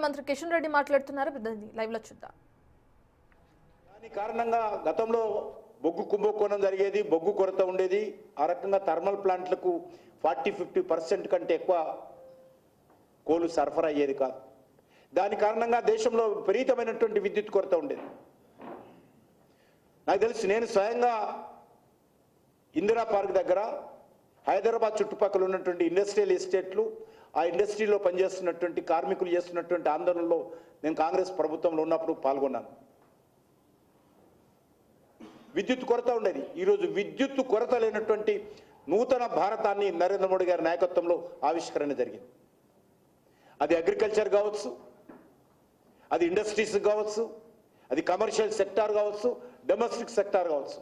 మంత్రి కిషన్ రెడ్డి మాట్లాడుతున్నారు. లైవ్ లో చూద్దాం. దాని కారణంగా గతంలో బొగ్గు కుంభకోణం జరిగేది, బొగ్గు కొరత ఉండేది. ఆ రకంగా థర్మల్ ప్లాంట్లకు 40-50% కంటే ఎక్కువ కోలు సరఫరా అయ్యేది కాదు. దాని కారణంగా దేశంలో విపరీతమైనటువంటి విద్యుత్ కొరత ఉండేది. నాకు తెలుసు, నేను స్వయంగా ఇందిరా పార్క్ దగ్గర హైదరాబాద్ చుట్టుపక్కల ఉన్నటువంటి ఇండస్ట్రియల్ ఎస్టేట్లు, ఆ ఇండస్ట్రీలో పనిచేస్తున్నటువంటి కార్మికులు చేస్తున్నటువంటి ఆందోళనలో నేను కాంగ్రెస్ ప్రభుత్వంలో ఉన్నప్పుడు పాల్గొన్నాను. విద్యుత్ కొరత ఉండేది. ఈరోజు విద్యుత్ కొరత లేనటువంటి నూతన భారతాన్ని నరేంద్ర మోడీ గారి నాయకత్వంలో ఆవిష్కరణ జరిగింది. అది అగ్రికల్చర్ కావచ్చు, అది ఇండస్ట్రీస్ కావచ్చు, అది కమర్షియల్ సెక్టార్ కావచ్చు, డొమెస్టిక్ సెక్టార్ కావచ్చు.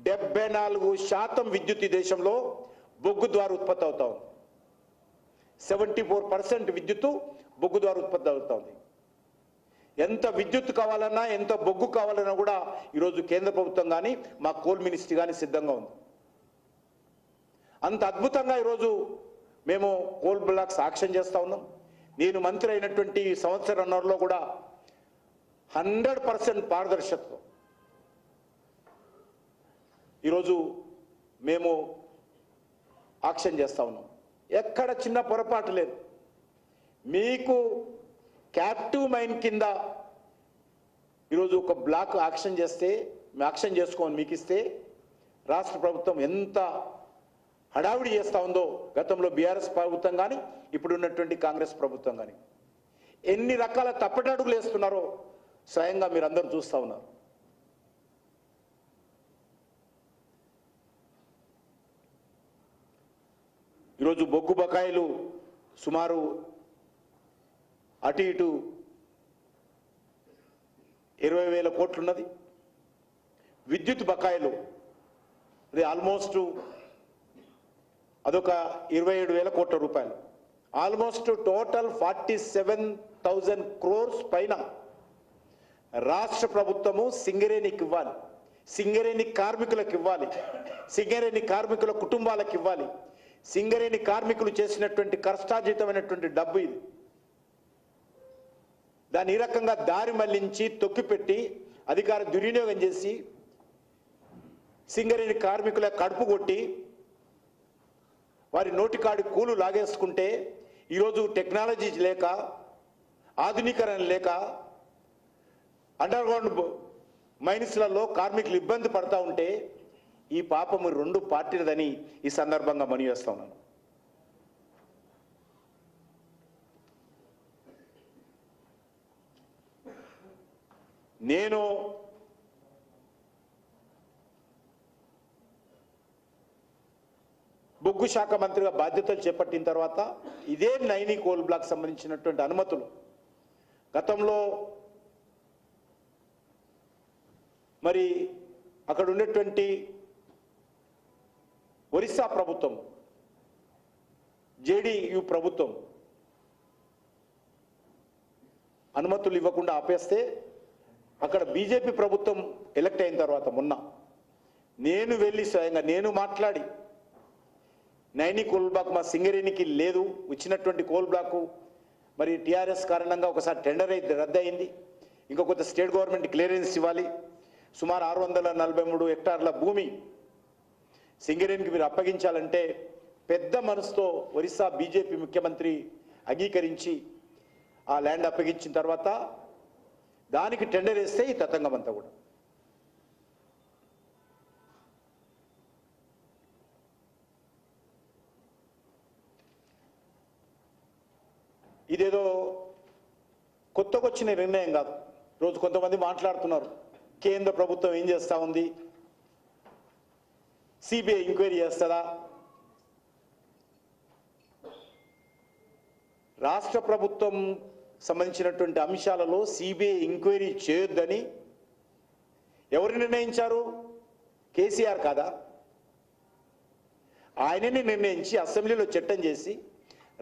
74% విద్యుత్ ఈ దేశంలో బొగ్గు ద్వారా ఉత్పత్తి అవుతా ఉంది. 74% విద్యుత్తు బొగ్గు ద్వారా ఉత్పత్తి అవుతా ఉంది. ఎంత విద్యుత్ కావాలన్నా, ఎంత బొగ్గు కావాలన్నా కూడా ఈరోజు కేంద్ర ప్రభుత్వం కానీ మా కోల్ మినిస్ట్రీ కానీ సిద్ధంగా ఉంది. అంత అద్భుతంగా ఈరోజు మేము కోల్ బ్లాక్స్ యాక్షన్ చేస్తూ ఉన్నాం. నేను మంత్రి అయినటువంటి సంవత్సరంలో కూడా 100% పారదర్శకత ఈరోజు మేము యాక్షన్ చేస్తూ ఉన్నాం. ఎక్కడ చిన్న పొరపాటు లేదు. మీకు క్యాప్టివ్ మైన్ కింద ఈరోజు ఒక బ్లాక్ యాక్షన్ చేస్తే, యాక్షన్ చేసుకోని మీకు ఇస్తే రాష్ట్ర ప్రభుత్వం ఎంత హడావిడి చేస్తూ ఉందో గతంలో బీఆర్ఎస్ ప్రభుత్వం కానీ ఇప్పుడు ఉన్నటువంటి కాంగ్రెస్ ప్రభుత్వం కానీ ఎన్ని రకాల తప్పటడుగులు వేస్తున్నారో స్వయంగా మీరందరూ చూస్తూ ఉన్నారు. ఈరోజు బొగ్గు బకాయిలు సుమారు అటు ఇటు 20,000 కోట్లు ఉన్నది. విద్యుత్ బకాయిలు అది ఆల్మోస్ట్ అదొక 27,000 కోట్ల రూపాయలు. ఆల్మోస్ట్ టోటల్ 47,000 crores పైన రాష్ట్ర ప్రభుత్వము సింగరేణికి ఇవ్వాలి, సింగరేణి కార్మికులకు ఇవ్వాలి, సింగరేణి కార్మికుల కుటుంబాలకు ఇవ్వాలి. సింగరేణి కార్మికులు చేసినటువంటి కష్టార్జితమైనటువంటి డబ్బు ఇది. దాన్ని ఈ రకంగా దారి మళ్లించి తొక్కిపెట్టి అధికార దుర్వినియోగం చేసి సింగరేణి కార్మికుల కడుపు కొట్టి వారి నోటికాడి కూలు లాగేసుకుంటే ఈరోజు టెక్నాలజీ లేక, ఆధునీకరణ లేక అండర్గ్రౌండ్ మైన్స్లలో కార్మికులు ఇబ్బంది పడతా ఉంటే ఈ పాపము 2 పార్టీలదని ఈ సందర్భంగా మనవి చేస్తా ఉన్నాను. నేను బొగ్గు శాఖ మంత్రిగా బాధ్యతలు చేపట్టిన తర్వాత ఇదే నైని కోల్ బ్లాక్ సంబంధించినటువంటి అనుమతులు గతంలో మరి అక్కడ ఉన్నటువంటి ఒరిస్సా ప్రభుత్వం, జేడీయూ ప్రభుత్వం అనుమతులు ఇవ్వకుండా ఆపేస్తే అక్కడ బీజేపీ ప్రభుత్వం ఎలక్ట్ అయిన తర్వాత మొన్న నేను వెళ్ళి స్వయంగా నేను మాట్లాడి నైని కోల్ బ్లాక్ మా సింగరేణికి లేదు, ఇచ్చినటువంటి కోల్ బ్లాకు మరి టీఆర్ఎస్ కారణంగా ఒకసారి టెండర్ అయితే రద్దయింది, ఇంకా కొంత స్టేట్ గవర్నమెంట్ క్లియరెన్స్ ఇవ్వాలి, సుమారు 643 హెక్టార్ల భూమి సింగరేణికి మీరు అప్పగించాలంటే పెద్ద మనసుతో ఒరిస్సా బీజేపీ ముఖ్యమంత్రి అంగీకరించి ఆ ల్యాండ్ అప్పగించిన తర్వాత దానికి టెండర్ వేస్తే ఈ తతంగం అంతా కూడా ఇదేదో కొత్తకొచ్చిన నిర్ణయం కాదు. రోజు కొంతమంది మాట్లాడుతున్నారు కేంద్ర ప్రభుత్వం ఏం చేస్తూ ఉంది, సిబిఐ ఎంక్వైరీ చేస్తుందా. రాష్ట్ర ప్రభుత్వం సంబంధించినటువంటి అంశాలలో సిబిఐ ఎంక్వైరీ చేయొద్దని ఎవరు నిర్ణయించారు? కేసీఆర్ కాదా? ఆయనని నిర్ణయించి అసెంబ్లీలో చట్టం చేసి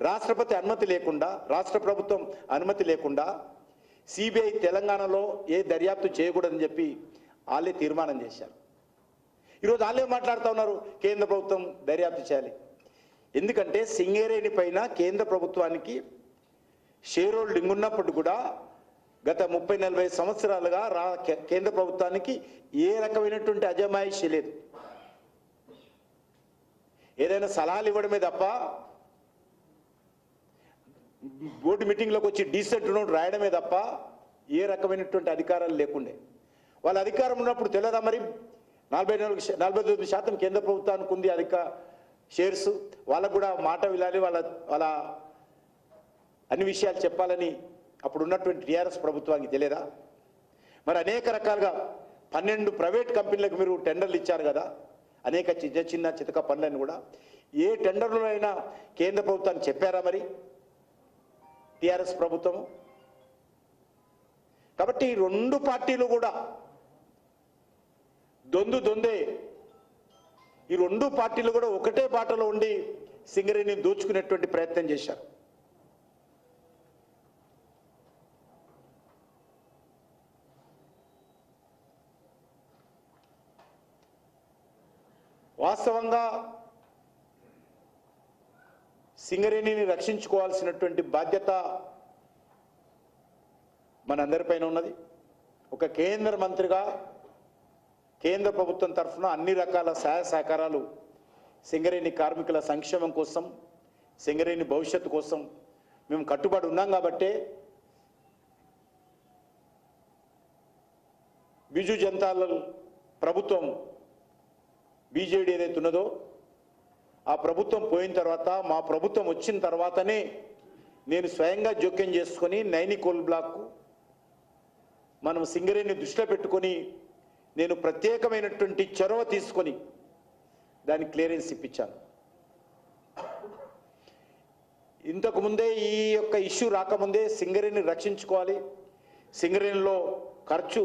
రాష్ట్రపతి అనుమతి లేకుండా, రాష్ట్ర ప్రభుత్వం అనుమతి లేకుండా సిబిఐ తెలంగాణలో ఏ దర్యాప్తు చేయకూడదని చెప్పి వాళ్ళే తీర్మానం చేశారు. ఈరోజు వాళ్ళే మాట్లాడుతూ ఉన్నారు కేంద్ర ప్రభుత్వం దర్యాప్తు చేయాలి. ఎందుకంటే సింగరేణి పైన కేంద్ర ప్రభుత్వానికి షేర్ హోల్డింగ్ ఉన్నప్పుడు కూడా గత 30-40 సంవత్సరాలుగా కేంద్ర ప్రభుత్వానికి ఏ రకమైనటువంటి అజమాయిషీ లేదు. ఏదైనా సలహాలు ఇవ్వడమే తప్ప బోర్డు మీటింగ్లోకి వచ్చి డీసెంట్ నోట్ రాయడమే తప్ప ఏ రకమైనటువంటి అధికారాలు లేకుండే. వాళ్ళ అధికారం ఉన్నప్పుడు తెలియదా మరి 49% కేంద్ర ప్రభుత్వానికి ఉంది షేర్స్, వాళ్ళకు కూడా మాట వినాలి, వాళ్ళ అన్ని విషయాలు చెప్పాలని అప్పుడు ఉన్నటువంటి టీఆర్ఎస్ ప్రభుత్వానికి తెలియదా? మరి అనేక రకాలుగా 12 ప్రైవేట్ కంపెనీలకు మీరు టెండర్లు ఇచ్చారు కదా, అనేక చిన్న చితక పనులను కూడా ఏ టెండర్లో అయినా కేంద్ర ప్రభుత్వానికి చెప్పారా మరి టీఆర్ఎస్ ప్రభుత్వం? కాబట్టి ఈ 2 పార్టీలు కూడా దొందే. ఈ 2 పార్టీలు కూడా ఒకటే బాటలో ఉండి సింగరేణిని దోచుకునేటువంటి ప్రయత్నం చేశారు. వాస్తవంగా సింగరేణిని రక్షించుకోవాల్సినటువంటి బాధ్యత మనందరిపైన ఉన్నది. ఒక కేంద్ర మంత్రిగా కేంద్ర ప్రభుత్వం తరఫున అన్ని రకాల సహాయ సహకారాలు సింగరేణి కార్మికుల సంక్షేమం కోసం, సింగరేణి భవిష్యత్తు కోసం మేము కట్టుబడి ఉన్నాం. కాబట్టే బిజు జనతాదళ్ ప్రభుత్వం బీజేడీ ఏదైతే ఉన్నదో ఆ ప్రభుత్వం పోయిన తర్వాత, మా ప్రభుత్వం వచ్చిన తర్వాతనే నేను స్వయంగా జోక్యం చేసుకొని నైని కోల్ బ్లాక్కు మనం సింగరేణిని దృష్టిలో పెట్టుకొని నేను ప్రత్యేకమైనటువంటి చొరవ తీసుకొని దానికి క్లియరెన్స్ ఇప్పించాను. ఇంతకుముందే ఈ యొక్క ఇష్యూ రాకముందే సింగరేణిని రక్షించుకోవాలి, సింగరేణిలో ఖర్చు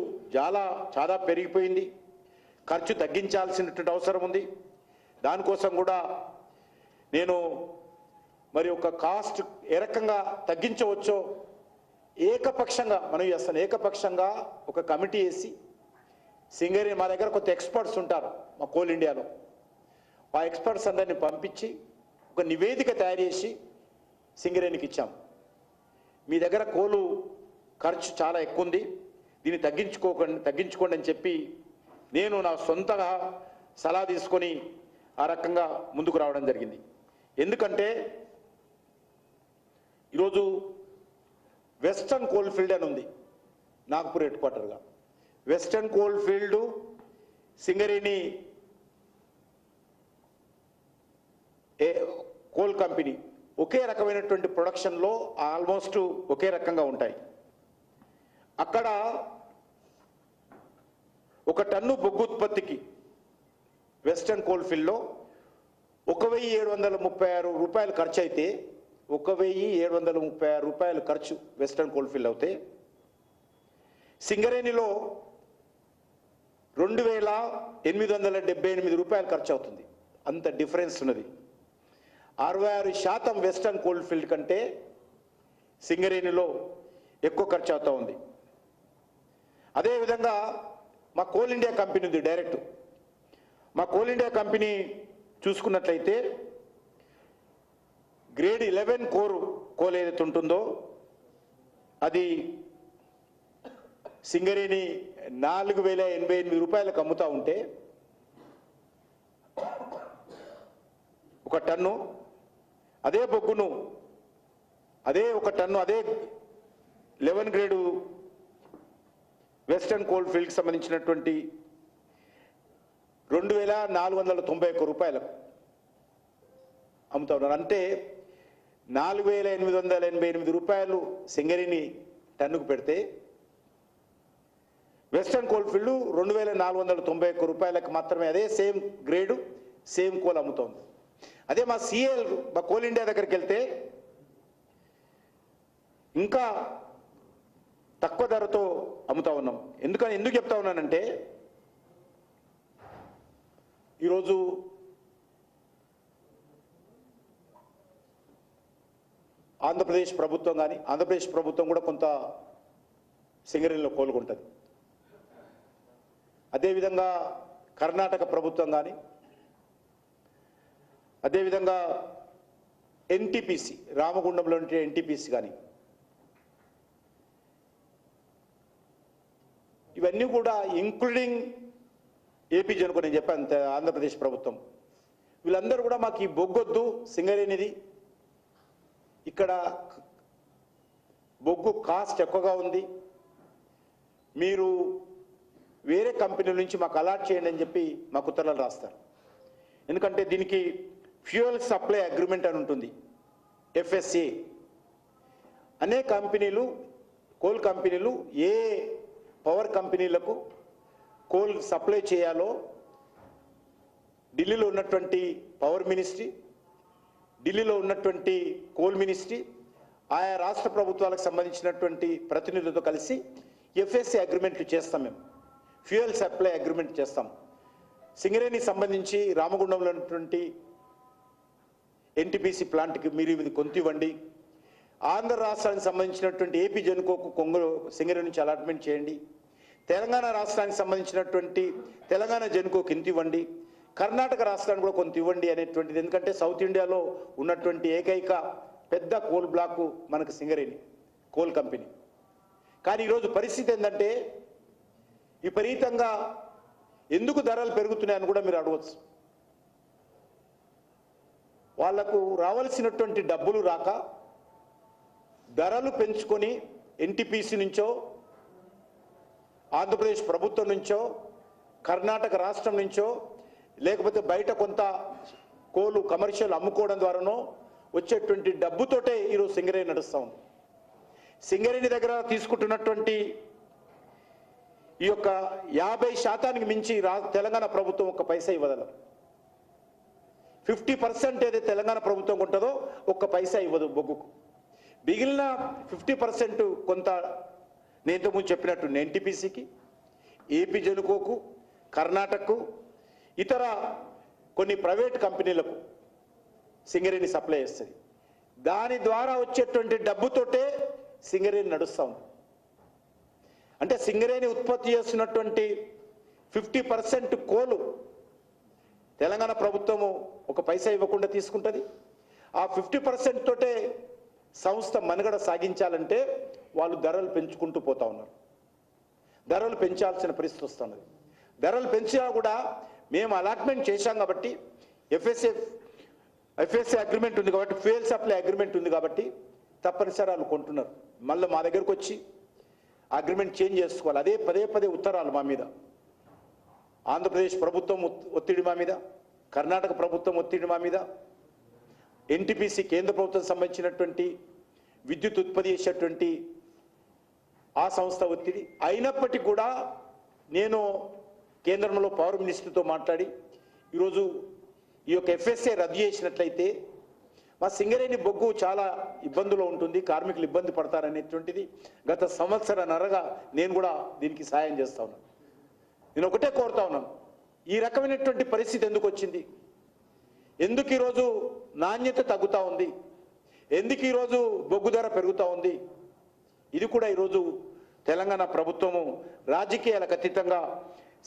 చాలా పెరిగిపోయింది, ఖర్చు తగ్గించాల్సినటువంటి అవసరం ఉంది. దానికోసం కూడా నేను మరి ఒక కాస్ట్ ఏ రకంగా తగ్గించవచ్చో ఏకపక్షంగా మనం చేస్తాను. ఏకపక్షంగా ఒక కమిటీ వేసి సింగరేణి, మా దగ్గర కొంత ఎక్స్పర్ట్స్ ఉంటారు మా కోల్ ఇండియాలో, ఆ ఎక్స్పర్ట్స్ అందరినీ పంపించి ఒక నివేదిక తయారు చేసి సింగరేణికి ఇచ్చాం. మీ దగ్గర కోలు ఖర్చు చాలా ఎక్కువ ఉంది, దీన్ని తగ్గించుకోండి అని చెప్పి నేను నా సొంతగా సలహా తీసుకొని ఆ రకంగా ముందుకు రావడం జరిగింది. ఎందుకంటే ఈరోజు వెస్టర్న్ కోల్ ఫీల్డ్ అని ఉంది నాగ్పూర్ హెడ్ క్వార్టర్గా. Western coal field Singareni coal company ఒకే రకమైనటువంటి ప్రొడక్షన్లో ఆల్మోస్ట్ ఒకే రకంగా ఉంటాయి. అక్కడ ఒక టన్ను బొగ్గు ఉత్పత్తికి వెస్టర్న్ కోల్ ఫీల్డ్లో 1736 రూపాయలు ఖర్చు అయితే, 1736 రూపాయలు ఖర్చు వెస్టర్న్ కోల్ ఫీల్డ్ అవుతే, సింగరేణిలో 2878 రూపాయలు ఖర్చు అవుతుంది. అంత డిఫరెన్స్ ఉన్నది. 66% వెస్టర్న్ కోల్ ఫీల్డ్ కంటే సింగరేణిలో ఎక్కువ ఖర్చు అవుతూ ఉంది. అదేవిధంగా మా కోల్ ఇండియా కంపెనీ ఉంది డైరెక్ట్. మా కోల్ ఇండియా కంపెనీ చూసుకున్నట్లయితే గ్రేడ్ 11 కోల్ ఏదైతే ఉంటుందో అది సింగరేణి 4088 రూపాయలకు అమ్ముతూ ఉంటే ఒక టన్ను, అదే బొగ్గును ఒక టన్ను అదే 11 గ్రేడు వెస్టర్న్ కోల్ ఫీల్డ్కి సంబంధించినటువంటి 2491 రూపాయలకు అమ్ముతా ఉన్నారు. అంటే 4888 రూపాయలు సింగరేణి టన్నుకు పెడితే వెస్టర్న్ కోల్ ఫీల్డ్ 2491 రూపాయలకు మాత్రమే అదే సేమ్ గ్రేడు సేమ్ కోల్ అమ్ముతోంది. అదే మా సిఎల్ మా కోల్ ఇండియా దగ్గరికి వెళ్తే ఇంకా తక్కువ ధరతో అమ్ముతా ఉన్నాం. ఎందుకు చెప్తా ఉన్నానంటే ఈరోజు ఆంధ్రప్రదేశ్ ప్రభుత్వం కూడా కొంత సింగరేణిలో కోలుకుంటుంది. అదేవిధంగా కర్ణాటక ప్రభుత్వం కానీ, అదేవిధంగా ఎన్టీపీసీ రామగుండంలో ఉంటే ఎన్టీపీసీ కానీ ఇవన్నీ కూడా ఇంక్లూడింగ్ ఏపీ జనుకో నేను చెప్పాను ఆంధ్రప్రదేశ్ ప్రభుత్వం వీళ్ళందరూ కూడా మాకు ఈ బొగ్గొద్దు సింగరేణిది ఇక్కడ బొగ్గు కాస్ట్ ఎక్కువగా ఉంది మీరు వేరే కంపెనీల నుంచి మాకు అలాట్ చేయండి అని చెప్పి మాకు ఉత్తరాలు రాస్తారు ఎందుకంటే దీనికి ఫ్యూయల్ సప్లై అగ్రిమెంట్ అని ఉంటుంది ఎఫ్ఎస్ఏ అనే కంపెనీలు కోల్ కంపెనీలు ఏ పవర్ కంపెనీలకు కోల్ సప్లై చేయాలో ఢిల్లీలో ఉన్నటువంటి పవర్ మినిస్ట్రీ ఢిల్లీలో ఉన్నటువంటి కోల్ మినిస్ట్రీ ఆయా రాష్ట్ర ప్రభుత్వాలకు సంబంధించినటువంటి ప్రతినిధులతో కలిసి ఎఫ్ఎస్ఏ అగ్రిమెంట్లు చేస్తాం మేము ఫ్యూయల్ సప్లై అగ్రిమెంట్ చేస్తాం సింగరేణి సంబంధించి రామగుండంలో ఉన్నటువంటి ఎన్టీపీసీ ప్లాంట్కి మీరు ఇది కొంత ఇవ్వండి ఆంధ్ర రాష్ట్రానికి సంబంధించినటువంటి ఏపీ జనుకోకు కొంగలు సింగరేణి నుంచి అలాట్మెంట్ చేయండి తెలంగాణ రాష్ట్రానికి సంబంధించినటువంటి తెలంగాణ జనుకోకు ఇంత ఇవ్వండి కర్ణాటక రాష్ట్రానికి కూడా కొంత ఇవ్వండి అనేటువంటిది ఎందుకంటే సౌత్ ఇండియాలో ఉన్నటువంటి ఏకైక పెద్ద కోల్ బ్లాకు మనకు సింగరేణి కోల్ కంపెనీ కానీ ఈరోజు పరిస్థితి ఏంటంటే విపరీతంగా ఎందుకు ధరలు పెరుగుతున్నాయని కూడా మీరు అడగవచ్చు వాళ్లకు రావాల్సినటువంటి డబ్బులు రాక ధరలు పెంచుకొని ఎన్టీపీసీ నుంచో ఆంధ్రప్రదేశ్ ప్రభుత్వం నుంచో కర్ణాటక రాష్ట్రం నుంచో లేకపోతే బయట కొంత కోలు కమర్షియల్ అమ్ముకోవడం ద్వారానో వచ్చేటువంటి డబ్బుతోటే ఈరోజు సింగరేణి నడుస్తూ ఉంది సింగరేణి దగ్గర తీసుకుంటున్నటువంటి ఈ యొక్క 50% మించి తెలంగాణ ప్రభుత్వం ఒక్క పైసా ఇవ్వదు 50% ఏదైతే తెలంగాణ ప్రభుత్వం ఉంటుందో ఒక్క పైసా ఇవ్వదు బొగ్గుకు మిగిలిన 50% కొంత నేను ఇంతకుముందు చెప్పినట్టు ఎన్టీపీసీకి ఏపీ జనుకోకు కర్ణాటకకు ఇతర కొన్ని ప్రైవేట్ కంపెనీలకు సింగరేణి సప్లై చేస్తుంది దాని ద్వారా వచ్చేటువంటి డబ్బుతోటే సింగరేణి నడుస్తూ ఉంది అంటే సింగరేణి ఉత్పత్తి చేస్తున్నటువంటి 50% కోలు తెలంగాణ ప్రభుత్వము ఒక పైసా ఇవ్వకుండా తీసుకుంటుంది ఆ 50% తోటే సంస్థ మనుగడ సాగించాలంటే వాళ్ళు ధరలు పెంచుకుంటూ పోతా ఉన్నారు ధరలు పెంచాల్సిన పరిస్థితి వస్తున్నది ధరలు పెంచినా కూడా మేము అలాట్మెంట్ చేశాం కాబట్టి ఎఫ్ఎస్ఏ అగ్రిమెంట్ ఉంది కాబట్టి ఫ్యూయల్ సప్లై అగ్రిమెంట్ ఉంది కాబట్టి తప్పనిసరి వాళ్ళు కొంటున్నారు మళ్ళీ మా దగ్గరకు వచ్చి అగ్రిమెంట్ చేంజ్ చేసుకోవాలి అదే పదే ఉత్తరాలు మా మీద ఆంధ్రప్రదేశ్ ప్రభుత్వం ఒత్తిడి మా మీద కర్ణాటక ప్రభుత్వం ఒత్తిడి మా మీద ఎన్టీపీసీ కేంద్ర ప్రభుత్వం సంబంధించినటువంటి విద్యుత్ ఉత్పత్తి చేసేటువంటి ఆ సంస్థ ఒత్తిడి అయినప్పటికీ కూడా నేను కేంద్రంలో పవర్ మినిస్టర్తో మాట్లాడి ఈరోజు ఈ యొక్క ఎఫ్ఎస్ఏ రద్దు చేసినట్లయితే మా సింగరేణి బొగ్గు చాలా ఇబ్బందులో ఉంటుంది కార్మికులు ఇబ్బంది పడతారనేటువంటిది గత సంవత్సరన్నరగా నేను కూడా దీనికి సాయం చేస్తా ఉన్నాను నేను ఒకటే కోరుతా ఉన్నాను ఈ రకమైనటువంటి పరిస్థితి ఎందుకు వచ్చింది ఎందుకు ఈరోజు నాణ్యత తగ్గుతూ ఉంది ఎందుకు ఈరోజు బొగ్గు ధర పెరుగుతూ ఉంది ఇది కూడా ఈరోజు తెలంగాణ ప్రభుత్వము రాజకీయాలకు అతీతంగా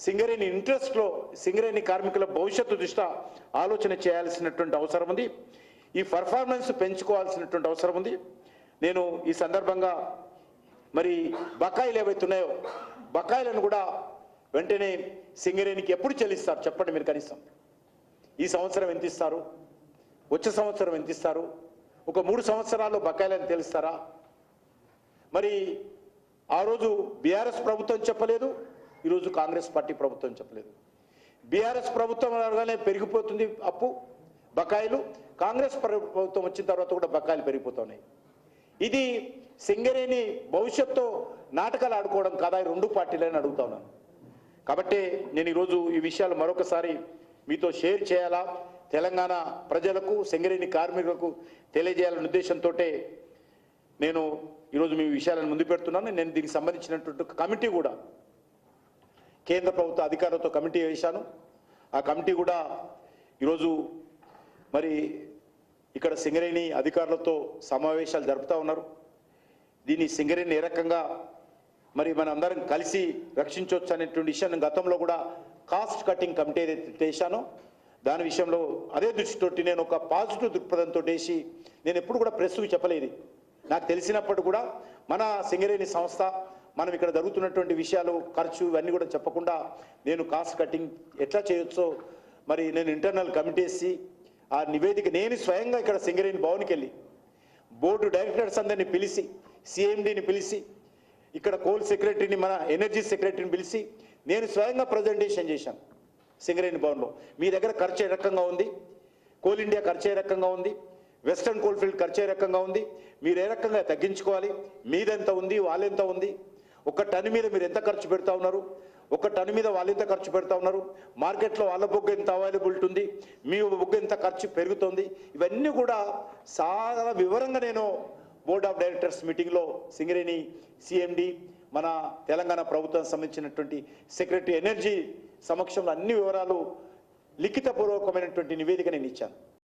సింగరేణి ఇంట్రెస్ట్లో సింగరేణి కార్మికుల భవిష్యత్తు దృష్ట్యా ఆలోచన చేయాల్సినటువంటి అవసరం ఉంది ఈ పర్ఫార్మెన్స్ పెంచుకోవాల్సినటువంటి అవసరం ఉంది నేను ఈ సందర్భంగా మరి బకాయిలు ఏవైతున్నాయో బకాయిలను కూడా వెంటనే సింగరేణికి ఎప్పుడు చెల్లిస్తారు చెప్పండి మీరు కనీసం ఈ సంవత్సరం ఎంత ఇస్తారు వచ్చే సంవత్సరం ఎంత ఇస్తారు ఒక 3 సంవత్సరాల్లో బకాయిలను తెలుస్తారా మరి ఆ రోజు బీఆర్ఎస్ ప్రభుత్వం చెప్పలేదు ఈరోజు కాంగ్రెస్ పార్టీ ప్రభుత్వం చెప్పలేదు బీఆర్ఎస్ ప్రభుత్వం అనగానే పెరిగిపోతుంది అప్పు బకాయిలు కాంగ్రెస్ ప్రభుత్వం వచ్చిన తర్వాత కూడా బకాయిలు పెరిగిపోతున్నాయి ఇది సింగరేణి భవిష్యత్తు నాటకాలు ఆడుకోవడం కాదా ఈ 2 పార్టీలని అడుగుతా ఉన్నాను కాబట్టి నేను ఈరోజు ఈ విషయాలు మరొకసారి మీతో షేర్ చేయాలా తెలంగాణ ప్రజలకు సింగరేణి కార్మికులకు తెలియజేయాలనే ఉద్దేశంతో నేను ఈరోజు మీ విషయాలను ముందు పెడుతున్నాను నేను దీనికి సంబంధించినటువంటి కమిటీ కూడా కేంద్ర ప్రభుత్వ అధికారులతో కమిటీ వేశాను ఆ కమిటీ కూడా ఈరోజు మరి ఇక్కడ సింగరేణి అధికారులతో సమావేశాలు జరుపుతూ ఉన్నారు దీన్ని సింగరేణి ఏ రకంగా మరి మన అందరం కలిసి రక్షించవచ్చు అనేటువంటి విషయాన్ని గతంలో కూడా కాస్ట్ కటింగ్ కమిటీ ఏదైతే చేశానో దాని విషయంలో అదే దృష్టితోటి నేను ఒక పాజిటివ్ దృక్పథంతో వేసి నేను ఎప్పుడు కూడా ప్రెస్కు చెప్పలేదు నాకు తెలిసినప్పుడు కూడా మన సింగరేణి సంస్థ మనం ఇక్కడ జరుగుతున్నటువంటి విషయాలు ఖర్చు ఇవన్నీ కూడా చెప్పకుండా నేను కాస్ట్ కటింగ్ ఎట్లా చేయొచ్చో మరి నేను ఇంటర్నల్ కమిటీ వేసి ఆ నివేదిక నేను స్వయంగా ఇక్కడ సింగరేణి భవన్కి వెళ్ళి బోర్డు డైరెక్టర్స్ అందరినీ పిలిచి సిఎండిని పిలిచి ఇక్కడ కోల్ సెక్రటరీని మన ఎనర్జీ సెక్రటరీని పిలిచి నేను స్వయంగా ప్రజెంటేషన్ చేశాను సింగరేణి భవన్లో. మీ దగ్గర ఖర్చు ఏ రకంగా ఉంది, కోల్ ఇండియా ఖర్చు ఏ రకంగా ఉంది, వెస్టర్న్ కోల్ ఫీల్డ్ ఖర్చు ఏ రకంగా ఉంది, మీరు ఏ రకంగా తగ్గించుకోవాలి, మీదెంత ఉంది వాళ్ళెంత ఉంది, ఒక టన్ మీద మీరు ఎంత ఖర్చు పెడతా ఉన్నారు, ఒక టన్ మీద వాళ్ళు ఎంత ఖర్చు పెడతా ఉన్నారు, మార్కెట్లో వాళ్ళ బొగ్గు ఎంత అవైలబిలిటీ ఉంది, మీ బొగ్గు ఎంత ఖర్చు పెరుగుతుంది, ఇవన్నీ కూడా చాలా వివరంగా నేను బోర్డ్ ఆఫ్ డైరెక్టర్స్ మీటింగ్లో సింగరేణి సిఎండి మన తెలంగాణ ప్రభుత్వానికి సంబంధించినటువంటి సెక్రటరీ ఎనర్జీ సమక్షంలో అన్ని వివరాలు లిఖితపూర్వకమైనటువంటి నివేదిక నేను ఇచ్చాను.